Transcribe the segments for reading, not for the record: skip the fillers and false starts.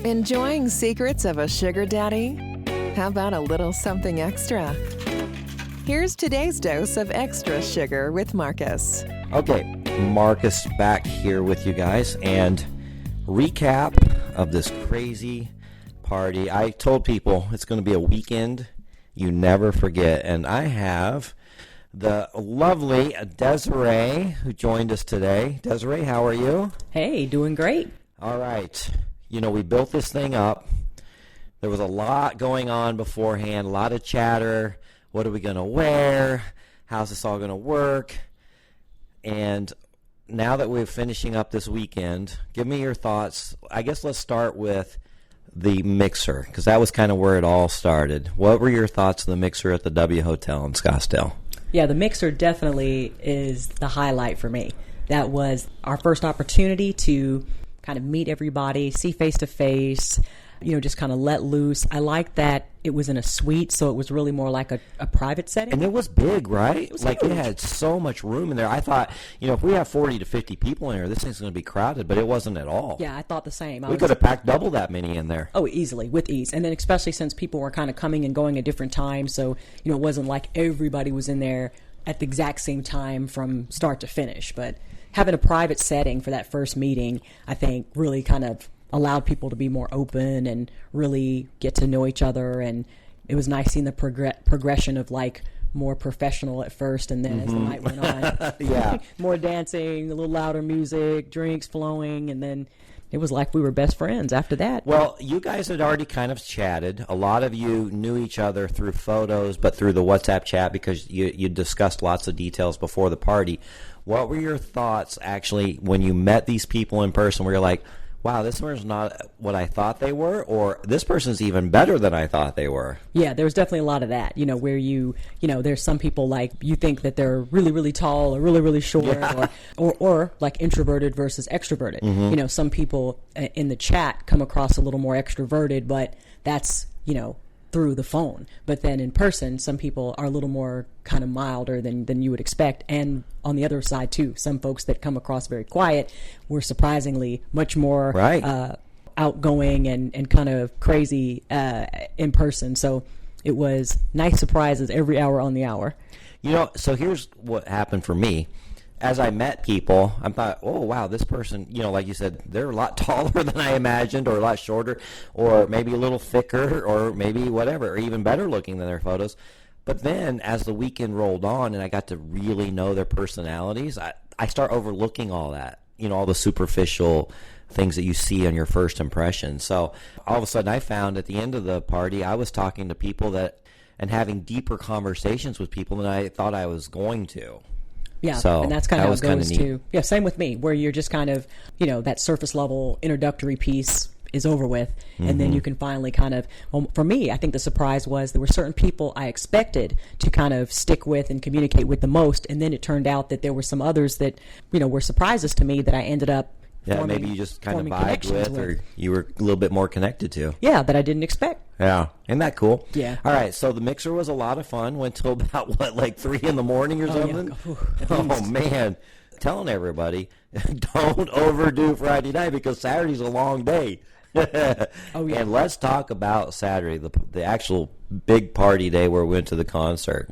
Enjoying secrets of a sugar daddy? How about a little something extra? Here's today's dose of extra sugar with Marcus. Okay, Marcus back here with you guys, and recap of this crazy party. I told people it's going to be a weekend you never forget, and I have the lovely Desiree who joined us today. Desiree, how are you? Hey, doing great. All right. You know, we built this thing up. There was a lot going on beforehand, a lot of chatter. What are we going to wear? How's this all going to work? And now that we're finishing up this weekend, give me your thoughts. I guess let's start with the mixer, because that was kind of where it all started. What were your thoughts on the mixer at the W Hotel in Scottsdale? Yeah, the mixer definitely is the highlight for me. That was our first opportunity to kind of meet everybody, see face to face, just kind of let loose. I like that it was in a suite, so it was really more like a private setting. And it was big, right? It was like huge. It had so much room in there. I thought, if we have 40 to 50 people in here, this thing's going to be crowded, but it wasn't at all. Yeah, I thought the same. We could have packed double that many in there. Oh, easily, with ease. And then especially since people were kind of coming and going at different times, so, it wasn't like everybody was in there at the exact same time from start to finish. But having a private setting for that first meeting, I think, really kind of allowed people to be more open and really get to know each other. And it was nice seeing the progression of like more professional at first, and then as the night went on, yeah, more dancing, a little louder music, drinks flowing, and then it was like we were best friends after that. Well, you guys had already kind of chatted. A lot of you knew each other through photos, but through the WhatsApp chat because you discussed lots of details before the party. What were your thoughts actually when you met these people in person where you're like, wow, this person's not what I thought they were, or this person's even better than I thought they were? Yeah, there was definitely a lot of that, where there's some people like you think that they're really, really tall or really, really short, yeah, or like introverted versus extroverted. Mm-hmm. Some people in the chat come across a little more extroverted, but that's, through the phone. But then in person, some people are a little more kind of milder than you would expect. And on the other side, too, some folks that come across very quiet were surprisingly much more outgoing and kind of crazy in person. So it was nice surprises every hour on the hour. So here's what happened for me. As I met people, I thought, oh, wow, this person, like you said, they're a lot taller than I imagined, or a lot shorter, or maybe a little thicker, or maybe whatever, or even better looking than their photos. But then as the weekend rolled on and I got to really know their personalities, I start overlooking all that, all the superficial things that you see on your first impression. So all of a sudden I found at the end of the party, I was talking to people and having deeper conversations with people than I thought I was going to. Yeah, so and that's kind of how it goes neat. too. Yeah, same with me, where you're just kind of, that surface level introductory piece is over with, and then you can finally kind of, well, for me, I think the surprise was there were certain people I expected to kind of stick with and communicate with the most, and then it turned out that there were some others that, were surprises to me that I ended up maybe you just kind of vibed with, or you were a little bit more connected to. Yeah, that I didn't expect. Yeah. Isn't that cool? Yeah. All right, so the mixer was a lot of fun. Went till about, like 3 in the morning or something? Yeah. Oh, man. Telling everybody, don't overdo Friday night because Saturday's a long day. Oh, yeah. And let's talk about Saturday, the actual big party day where we went to the concert.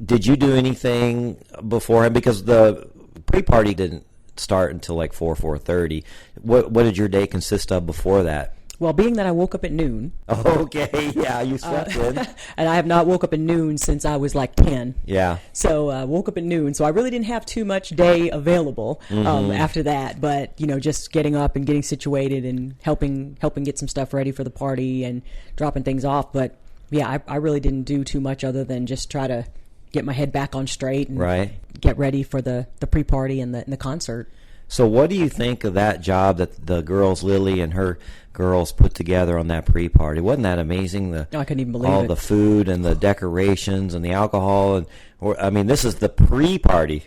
Did you do anything beforehand? Because the pre-party didn't start until like 4:30. What did your day consist of before that? Well, being that I woke up at noon. Okay, yeah, you slept in. And I have not woke up at noon since I was like 10. Yeah. So woke up at noon. So I really didn't have too much day available after that. But, just getting up and getting situated and helping get some stuff ready for the party and dropping things off. But, yeah, I really didn't do too much other than just try to get my head back on straight and get ready for the pre-party and the concert. So what do you think of that job that the girls, Lily and her girls, put together on that pre-party? Wasn't that amazing? I couldn't even believe all it. The food and the decorations and the alcohol. This is the pre-party.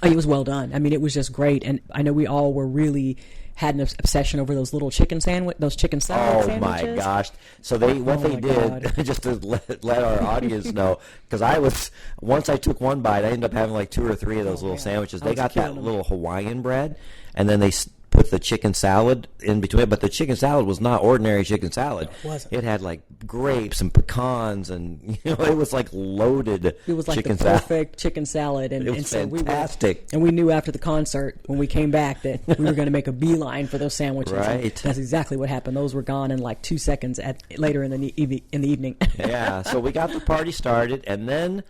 It was well done. It was just great. And I know we all were really had an obsession over those little chicken sandwiches. Oh my gosh! So they did just to let our audience know, because once I took one bite, I ended up having like 2 or 3 of those little sandwiches. They got that little Hawaiian bread, and then they put the chicken salad in between it, but the chicken salad was not ordinary chicken salad. It wasn't. It had like grapes and pecans, and it was like loaded. It was like chicken the perfect chicken salad, and It was so fantastic. and we knew after the concert when we came back that we were going to make a beeline for those sandwiches. And Right. that's exactly what happened. Those were gone in like 2 seconds later in the evening. Yeah, so we got the party started, and then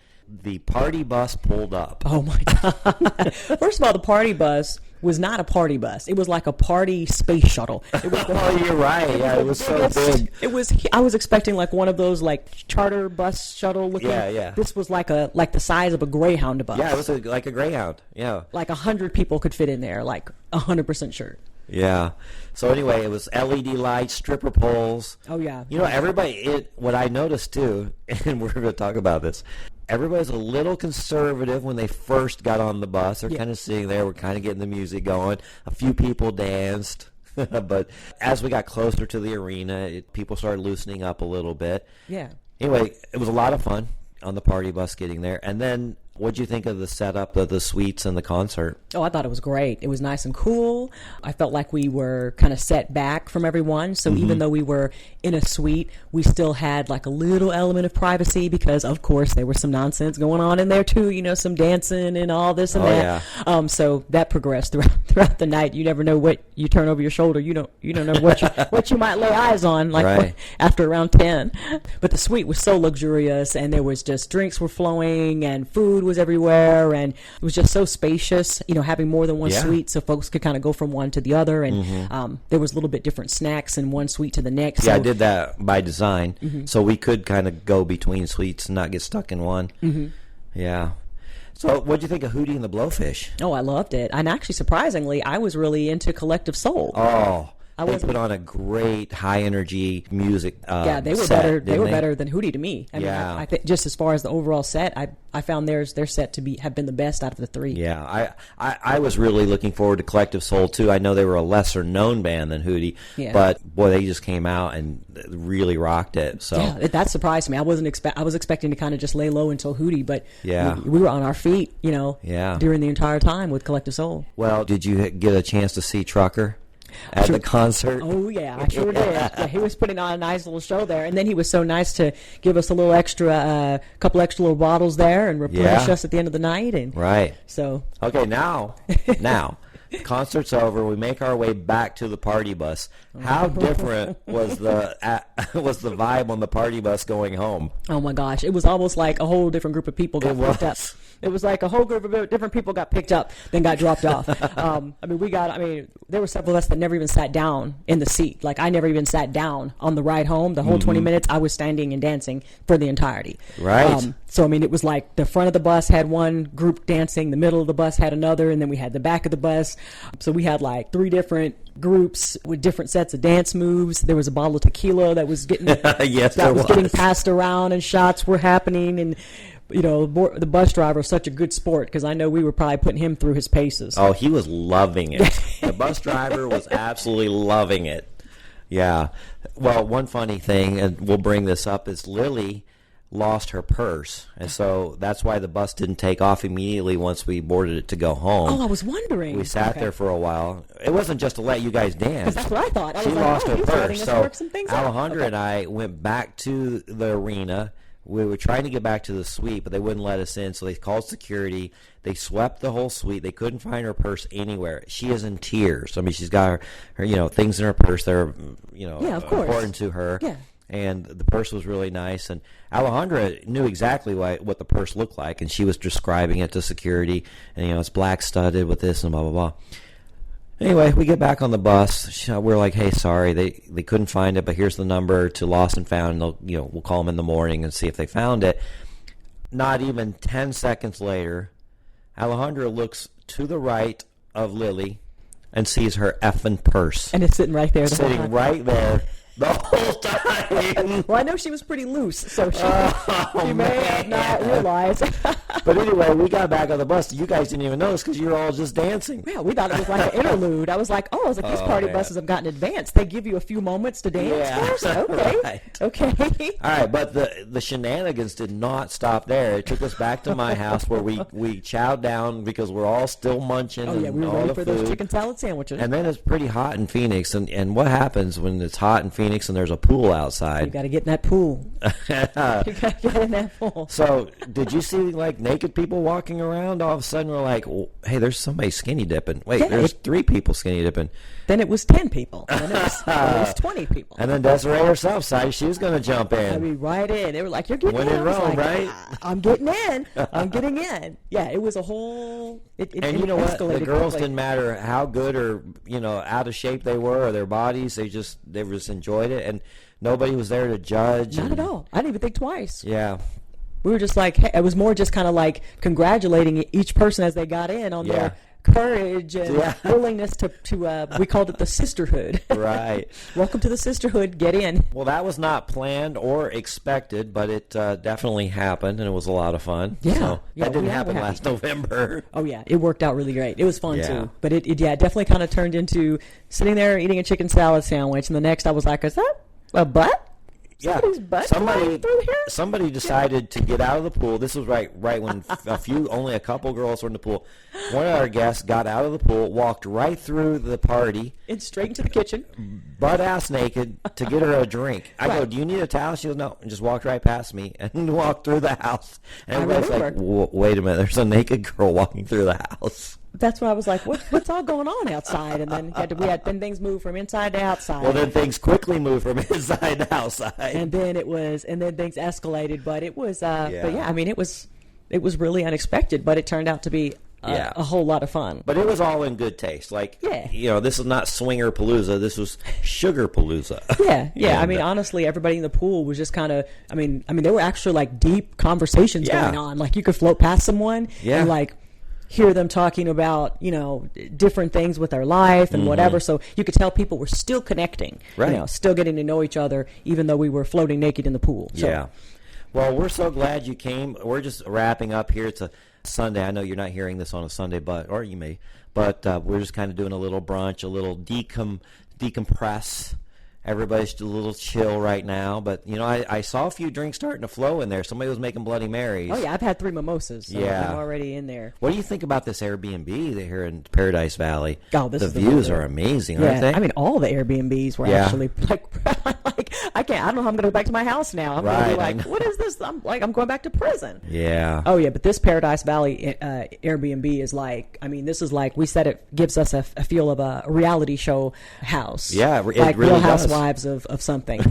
the party bus pulled up. Oh my God! First of all, the party bus was not a party bus. It was like a party space shuttle. It was Oh, you're right. Yeah, it was so big. It was. I was expecting like one of those like charter bus shuttle looking. Yeah. This was like the size of a Greyhound bus. Yeah, it was like a Greyhound. Yeah. Like 100 people could fit in there. Like 100% sure. Yeah. So anyway, it was LED lights, stripper poles. Oh yeah. Everybody. What I noticed too, and we're going to talk about this. Everybody's a little conservative when they first got on the bus. They're kind of sitting there. We're kind of getting the music going. A few people danced. But as we got closer to the arena, people started loosening up a little bit. Yeah. Anyway, it was a lot of fun on the party bus getting there. And then what'd you think of the setup of the suites and the concert? Oh, I thought it was great. It was nice and cool. I felt like we were kind of set back from everyone. So even though we were in a suite, we still had like a little element of privacy because, of course, there was some nonsense going on in there too. Some dancing and all this and that. Yeah. So that progressed throughout the night. You never know what you turn over your shoulder. You don't know what you might lay eyes on like Right. after around 10. But the suite was so luxurious, and there was just drinks were flowing and food was everywhere, and it was just so spacious, having more than one Yeah. suite so folks could kind of go from one to the other, and there was a little bit different snacks in one suite to the next. Yeah, so, I did that by design, so we could kind of go between suites and not get stuck in one. Yeah. So what'd you think of Hootie and the Blowfish? Oh, I loved it. And actually, surprisingly, I was really into Collective Soul. Oh, they wasn't- put on a great high energy music. Yeah, they were set, better. They were didn't better than Hootie to me. I Yeah. mean, I think just as far as the overall set, I found their set to have been the best out of the three. Yeah, I was really looking forward to Collective Soul too. I know they were a lesser known band than Hootie, Yeah. but boy, they just came out and really rocked it. So Yeah, that surprised me. I was expecting to kind of just lay low until Hootie, but Yeah. we were on our feet, Yeah. during the entire time with Collective Soul. well, did you get a chance to see Trucker at the concert? Oh yeah, I sure did. Yeah, he was putting on a nice little show there, and then he was so nice to give us a little extra, couple extra little bottles there, and replenish Yeah. us at the end of the night. And Right. so, Okay, now, concert's over. We make our way back to the party bus. How different was the vibe on the party bus going home? oh my gosh, it was almost like a whole different group of people got It picked up. was. It was like a whole group of different people got picked up, then got dropped off. There were several of us that never even sat down in the seat. Like, I never even sat down on the ride home. The whole 20 minutes, I was standing and dancing for the entirety. Right. So, it was like the front of the bus had one group dancing, the middle of the bus had another, and then we had the back of the bus. So we had like 3 different groups with different sets of dance moves. There was a bottle of tequila that was getting Yes, that there was getting was. passed around, and shots were happening, and the bus driver was such a good sport because I know we were probably putting him through his paces. Oh, he was loving it. The bus driver was absolutely loving it. Yeah. Well, one funny thing, and we'll bring this up, is Lily lost her purse, and so that's why the bus didn't take off immediately once we boarded it to go home. Oh, I was wondering. We sat there for a while. It wasn't just to let you guys dance. That's what I thought. I She was like, lost her he's letting purse. us So work some things out. Alejandra Okay. and I went back to the arena. We were trying to get back to the suite, but they wouldn't let us in, so they called security. They swept the whole suite. They couldn't find her purse anywhere. She is in tears. I mean, she's got her things in her purse that are, Yeah, of course. important to her. Yeah. And the purse was really nice. And Alejandra knew exactly what the purse looked like, and she was describing it to security. And, it's black studded with this and blah, blah, blah. Anyway, we get back on the bus. We're like, hey, sorry, they couldn't find it, but here's the number to Lost and Found. And we'll call them in the morning and see if they found it. Not even 10 seconds later, Alejandra looks to the right of Lily and sees her effing purse And it's sitting right there. The whole sitting time. right there The whole time. Well, I know she was pretty loose, so she may have not realized. But anyway, we got back on the bus. You guys didn't even notice because you were all just dancing. Yeah, we thought it was like an interlude. I was like, these party buses have gotten advanced. They give you a few moments to dance first? Okay. Right. Okay. All right, but the shenanigans did not stop there. It took us back to my house where we chowed down because we're all still munching. Oh, yeah, we were all ready the for food. those chicken salad sandwiches. And then it's pretty hot in Phoenix. And what happens when it's hot in Phoenix and there's a pool outside? You got to get in that pool. You got to get in that pool. So, did you see like naked people walking around? All of a sudden, we're like, well, "Hey, there's somebody skinny dipping." Wait, there's 3 people skinny dipping. Then it was 10 people. Then it was 20 people. And then Desiree herself decided she was going to jump in. I mean, right in. They were like, "You're getting When in." in I was Rome, like, right? I'm getting in. I'm getting in. Yeah, it was a whole. And you know what? The escalated girls quickly. didn't matter how good or out of shape they were or their bodies. They just enjoyed it, and nobody was there to judge. Not at all. I didn't even think twice. Yeah. We were just like, hey, it was more just kind of like congratulating each person as they got in on their courage and willingness to we called it the sisterhood. Right. Welcome to the sisterhood. Get in. Well, that was not planned or expected, but it definitely happened, and it was a lot of fun. Yeah. So Yeah, that didn't we were happen happy. last November. Oh yeah, it worked out really great. It was fun Yeah. too. But it definitely kind of turned into sitting there eating a chicken salad sandwich, and the next I was like, is that a butt? Somebody's butt flying through here? Somebody decided to get out of the pool. This was right when only a couple girls were in the pool. One of our guests got out of the pool, walked right through the party, And straight into the kitchen. butt ass naked, to get her a drink. I go, "Do you need a towel?" She goes, "No," and just walked right past me and walked through the house. And I everybody's like, remember. "Wait a minute, there's a naked girl walking through the house." That's why I was like, what's all going on outside? And then then things moved from inside to outside. Well, then things quickly moved from inside to outside. and then things escalated. But it was, but Yeah. yeah, I mean, it was really unexpected, but it turned out to be a whole lot of fun. But it was all in good taste. Like, Yeah. this is not Swinger Palooza. This was Sugar Palooza. Yeah. I And, mean, honestly, everybody in the pool was just kind of. I mean, there were actually like deep conversations going on. Like you could float past someone and like hear them talking about different things with their life and whatever. So you could tell people were still connecting. Right. Still getting to know each other, even though we were floating naked in the pool. So, Yeah. Well, we're so glad you came. We're just wrapping up here. It's a Sunday. I know you're not hearing this on a Sunday, or you may. But we're just kind of doing a little brunch, a little decompress. Everybody's just a little chill right now. But, I saw a few drinks starting to flow in there. Somebody was making Bloody Marys. Oh, yeah. I've had 3 mimosas. So Yeah. I'm already in there. What do you think about this Airbnb here in Paradise Valley? Oh, this the is the views one. are amazing, Yeah, aren't they? I mean, all the Airbnbs were actually like I don't know how I'm going to go back to my house now. I'm going to be Right, I like, know. what is this? I'm going back to prison. Yeah. Oh yeah, but this Paradise Valley Airbnb is like, this is like we said it gives us a feel of a reality show house. Yeah, it like really Real does. Housewives of something.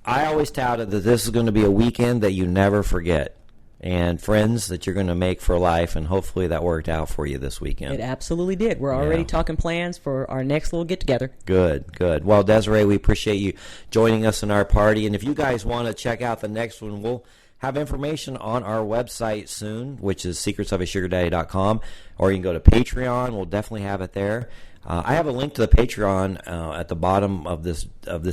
I always touted that this is going to be a weekend that you never forget, and friends that you're going to make for life, and hopefully that worked out for you this weekend. It absolutely did. We're already talking plans for our next little get together. Good. Well, Desiree, we appreciate you joining us in our party, and if you guys want to check out the next one, we'll have information on our website soon, which is secretsofasugardaddy.com, or you can go to Patreon. We'll definitely have it there. I have a link to the Patreon at the bottom of this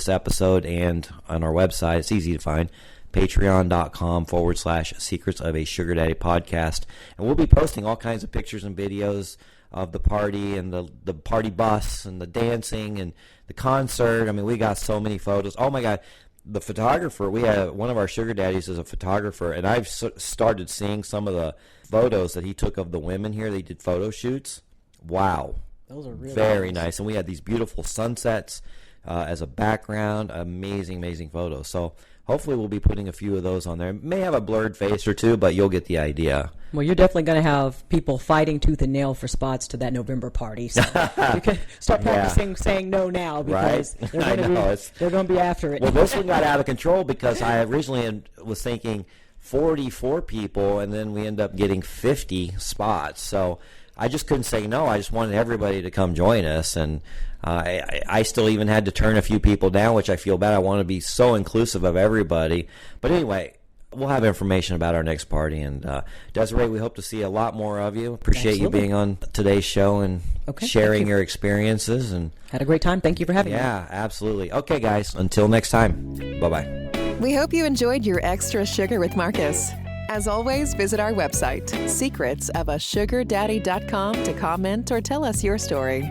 episode and on our website. It's easy to find. Patreon.com/Secrets of a Sugar Daddy Podcast. And we'll be posting all kinds of pictures and videos of the party and the party bus and the dancing and the concert. I mean, we got so many photos. Oh, my God. The photographer, we have one of our sugar daddies is a photographer, and I've started seeing some of the photos that he took of the women here. They did photo shoots. Wow. Those are really very nice. And we had these beautiful sunsets as a background. Amazing photos. So hopefully we'll be putting a few of those on there. May have a blurred face or two, but you'll get the idea. Well, you're definitely going to have people fighting tooth and nail for spots to that November party. So you can start practicing saying no now because Right? they're going to be after it. Well, this one got out of control because I originally was thinking 44 people, and then we end up getting 50 spots. So I just couldn't say no. I just wanted everybody to come join us, and I still even had to turn a few people down, which I feel bad. I want to be so inclusive of everybody. But anyway, we'll have information about our next party. And Desiree, we hope to see a lot more of you. Appreciate you being on today's show and sharing your experiences. And had a great time. Thank you for having me. Yeah, absolutely. Okay, guys, until next time, bye-bye. We hope you enjoyed your Extra Sugar with Marcus. As always, visit our website, secretsofasugardaddy.com, to comment or tell us your story.